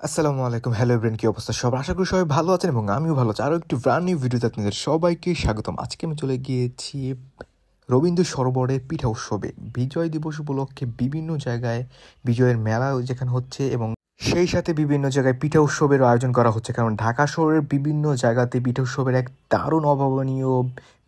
আসসালামু আলাইকুম, hello everyone, কি অবস্থা সবার? আশা করি সবাই ভালো আছেন এবং আমিও ভালো আছি। আরও একটি ব্র্যান্ড নিউ ভিডিওতে আপনাদের সবাইকে স্বাগতম। আজকে আমি চলে গিয়েছি রবীন্দ্র সরোবরের পিঠা উৎসবে। বিজয় দিবস উপলক্ষে বিভিন্ন জায়গায় বিজয়ের মেলা যেখানে হচ্ছে এবং সেই সাথে বিভিন্ন জায়গায় পিঠা উৎসবেরও আয়োজন করা হচ্ছে, কারণ ঢাকা শহরের বিভিন্ন জায়গাতে পিঠা উৎসবের এক দারুণ অভাবনীয়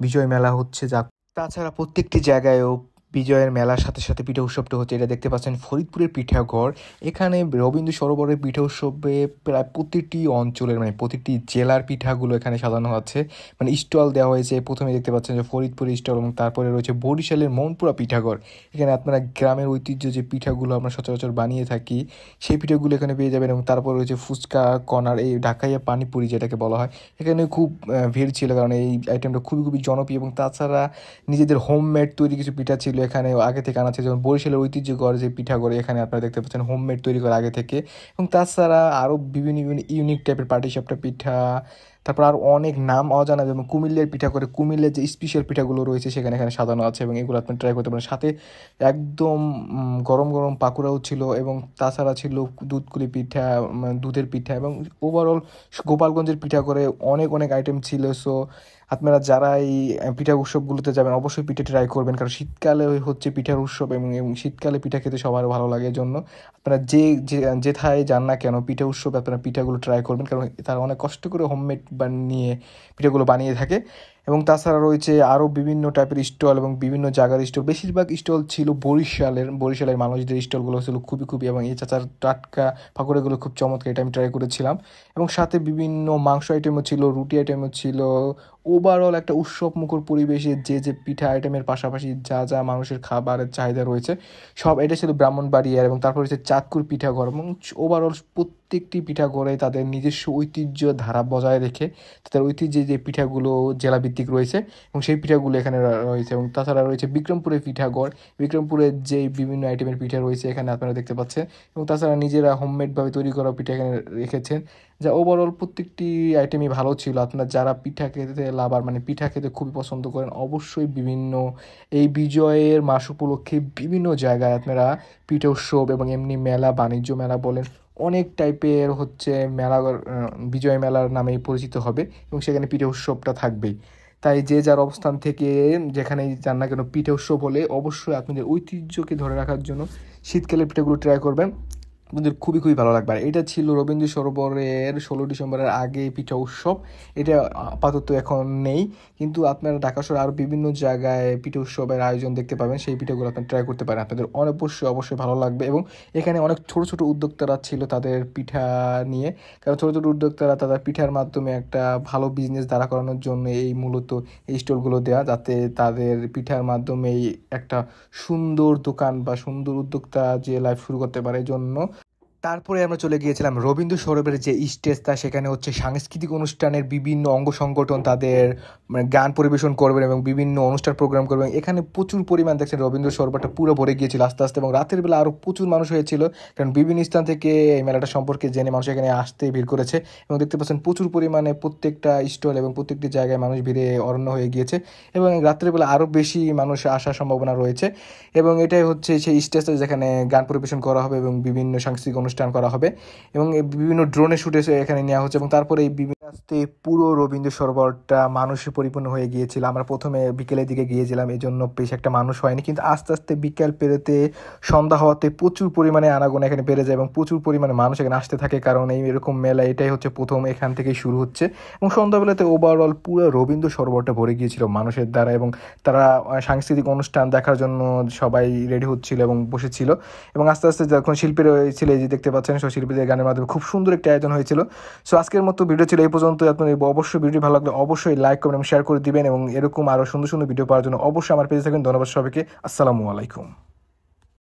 বিজয় মেলা হচ্ছে। যা তাছাড়া প্রত্যেকটি জায়গায়ও বিজয়ের মেলার সাথে সাথে পিঠা উৎসবটা হচ্ছে। এটা দেখতে পাচ্ছেন ফরিদপুরের পিঠাঘর। এখানে রবীন্দ্র সরোবরের পিঠা উৎসবে প্রায় প্রতিটি অঞ্চলের প্রতিটি জেলার পিঠাগুলো এখানে সাজানো আছে, স্টল দেওয়া হয়েছে। প্রথমে দেখতে পাচ্ছেন যে ফরিদপুরের স্টল এবং তারপরে রয়েছে বরিশালের মনপুরা পিঠাঘর। এখানে আপনারা গ্রামের ঐতিহ্য যে পিঠাগুলো আমরা সচরাচর বানিয়ে থাকি সেই পিঠাগুলো এখানে পেয়ে যাবেন। এবং তারপর রয়েছে ফুচকা কর্নার, এই ঢাকাইয়া পানিপুরি যেটাকে বলা হয়। এখানে খুব ভিড় ছিল, কারণ এই আইটেমটা খুবই খুবই জনপ্রিয়। এবং তাছাড়া নিজেদের হোমমেড তৈরি কিছু পিঠা ছিল এখানে আগে থেকে আনা ছিল, যেমন বরিশালের ঐতিহ্যকর যে পিঠা করে এখানে আপনারা দেখতে পাচ্ছেন হোমমেড তৈরি করে আগে থেকে। এবং তাছাড়া আরও বিভিন্ন বিভিন্ন ইউনিক টাইপের পাটিসাপটা পিঠা, তারপর আরও অনেক নাম অজানা, যেমন কুমিল্লার পিঠা করে কুমিল্লার যে স্পেশাল পিঠাগুলো রয়েছে সেখানে এখানে সাজানো আছে এবং এগুলো আপনি ট্রাই করতে পারেন। সাথে একদম গরম গরম পাকোড়াও ছিল এবং তাছাড়া ছিল দুধকুলি পিঠা, দুধের পিঠা এবং ওভারঅল গোপালগঞ্জের পিঠা করে অনেক অনেক আইটেম ছিল। সো আপনারা যারা এই পিঠা উৎসবগুলোতে যাবেন অবশ্যই পিঠা ট্রাই করবেন, কারণ শীতকালে হচ্ছে পিঠার উৎসব এবং শীতকালে পিঠা খেতে সবার ভালো লাগে। এর জন্য আপনারা যেথায় যান না কেন পিঠা উৎসবে আপনারা পিঠাগুলো ট্রাই করবেন, কারণ তারা অনেক কষ্ট করে হোমমেড বানিয়ে পিঠাগুলো বানিয়ে থাকে। এবং তাছাড়া রয়েছে আরও বিভিন্ন টাইপের স্টল এবং বিভিন্ন জায়গার স্টল। বেশিরভাগ স্টল ছিল বরিশালের মানুষদের স্টলগুলো ছিল খুবই খুবই, এবং এই চাচার টাটকা পাকোড়াগুলো খুব চমৎকার, এটা আমি ট্রাই করেছিলাম। এবং সাথে বিভিন্ন মাংস আইটেমও ছিল, রুটি আইটেমও ছিল। ওভারঅল একটা উৎসব মুখর পরিবেশে যে পিঠা আইটেমের পাশাপাশি যা যা মানুষের খাবারের চাহিদা রয়েছে সব, এটা ছিল ব্রাহ্মণবাড়িয়ার। এবং তারপর হচ্ছে চাঁদপুর পিঠাঘর। এবং ওভারঅল প্রত্যেকটি পিঠাঘরে তাদের নিজস্ব ঐতিহ্য ধারা বজায় রেখে তাদের ঐতিহ্যে যে পিঠাগুলো জেলাভিত্তিক রয়েছে এবং সেই পিঠাগুলো এখানে রয়েছে। এবং তাছাড়া রয়েছে বিক্রমপুরের পিঠাঘর। বিক্রমপুরের যে বিভিন্ন আইটেমের পিঠা রয়েছে এখানে আপনারা দেখতে পাচ্ছেন। এবং তাছাড়া নিজেরা হোমমেডভাবে তৈরি করা পিঠা এখানে রেখেছেন, যা ওভারঅল প্রত্যেকটি আইটেমই ভালো ছিল। আপনারা যারা পিঠা খেতে লাভার, পিঠা খেতে খুবই পছন্দ করেন, অবশ্যই বিভিন্ন এই বিজয়ের মাস উপলক্ষে বিভিন্ন জায়গায় আপনারা পিঠা উৎসব এবং এমনি মেলা, বাণিজ্য মেলা বলেন, অনেক টাইপের হচ্ছে মেলা বিজয় মেলার নামেই পরিচিত হবে এবং সেখানে পিঠা উৎসবটা থাকবেই। তাই যে যার অবস্থান থেকে যেখানেই যান না কেন পিঠা উৎসব হলে অবশ্যই আপনাদের ঐতিহ্যকে ধরে রাখার জন্য শীতকালের পিঠাগুলো ট্রাই করবেন, আপনাদের খুবই খুবই ভালো লাগবে। আর এটা ছিল রবীন্দ্র সরোবরের 16 ডিসেম্বরের আগে পিঠা উৎসব। এটা আপাতত এখন নেই, কিন্তু আপনারা ঢাকা শহরে আরও বিভিন্ন জায়গায় পিঠা উৎসবের আয়োজন দেখতে পাবেন। সেই পিঠাগুলো আপনারা ট্রাই করতে পারেন, আপনাদের অবশ্যই অবশ্যই ভালো লাগবে। এবং এখানে অনেক ছোট ছোট উদ্যোক্তারা ছিল তাদের পিঠা নিয়ে, কারণ ছোটো ছোটো উদ্যোক্তারা তাদের পিঠার মাধ্যমে একটা ভালো বিজনেস দাঁড়া করানোর জন্য এই মূলত এই স্টলগুলো দেওয়া, যাতে তাদের পিঠার মাধ্যমেই একটা সুন্দর দোকান বা সুন্দর উদ্যোক্তা যে লাইফ শুরু করতে পারে। এই জন্য তারপরে আমরা চলে গিয়েছিলাম রবীন্দ্র সরোবরের যে স্টেজটা, সেখানে হচ্ছে সাংস্কৃতিক অনুষ্ঠানের বিভিন্ন অঙ্গ সংগঠন তাদের গান পরিবেশন করবেন এবং বিভিন্ন অনুষ্ঠান প্রোগ্রাম করবেন। এখানে প্রচুর পরিমাণ দেখছেন রবীন্দ্র সরোবরটা পুরো ভরে গিয়েছিল আস্তে আস্তে, এবং রাতের বেলা আরও প্রচুর মানুষ হয়েছিল, কারণ বিভিন্ন স্থান থেকে এই মেলাটা সম্পর্কে জেনে মানুষ এখানে আসতে ভিড় করেছে। এবং দেখতে পাচ্ছেন প্রচুর পরিমাণে প্রত্যেকটা স্টল এবং প্রত্যেকটি জায়গায় মানুষ ভিড়ে অরণ্য হয়ে গিয়েছে এবং রাত্রের বেলা আরও বেশি মানুষ আসার সম্ভাবনা রয়েছে। এবং এটাই হচ্ছে সেই স্টেজটা যেখানে গান পরিবেশন করা হবে এবং বিভিন্ন সাংস্কৃতিক অনুষ্ঠান করা হবে এবং বিভিন্ন ড্রোনে শুটে এখানে নেওয়া হচ্ছে। এবং তারপরে এই বিভিন্ন আস্তে পুরো রবীন্দ্র সরোবরটা মানুষে পরিপূর্ণ হয়ে গিয়েছিল। আমরা প্রথমে বিকেলের দিকে গিয়েছিলাম, এই জন্য বেশ একটা মানুষ হয়নি, কিন্তু আস্তে আস্তে বিকেল পেরোতে সন্ধ্যা হওয়াতে প্রচুর পরিমাণে আনাগোনা এখানে বেড়ে যায় এবং প্রচুর পরিমাণে মানুষ এখানে আসতে থাকে, কারণ এই এরকম মেলা এটাই হচ্ছে প্রথম, এখান থেকেই শুরু হচ্ছে। এবং সন্ধ্যাবেলাতে ওভারঅল পুরো রবীন্দ্র সরোবরটা ভরে গিয়েছিল মানুষের দ্বারা, এবং তারা সাংস্কৃতিক অনুষ্ঠান দেখার জন্য সবাই রেডি হচ্ছিল এবং বসেছিল। এবং আস্তে আস্তে যখন শিল্পীরা ছিল, এই যে দেখতে পাচ্ছেন, সো শিল্পীদের গানের মাধ্যমে খুব সুন্দর একটা আয়োজন হয়েছিল। সো আজকের মতো ভিডিও ছিল এই পর্যন্ত। আপনার অবশ্যই ভিডিও ভালো লাগলে অবশ্যই লাইক করবেন এবং শেয়ার করে দিবেন, এবং এরকম আরও সুন্দর সুন্দর ভিডিও পাওয়ার জন্য অবশ্যই আমার পেজে থাকবেন। ধন্যবাদ সবাইকে, আসসালামু আলাইকুম।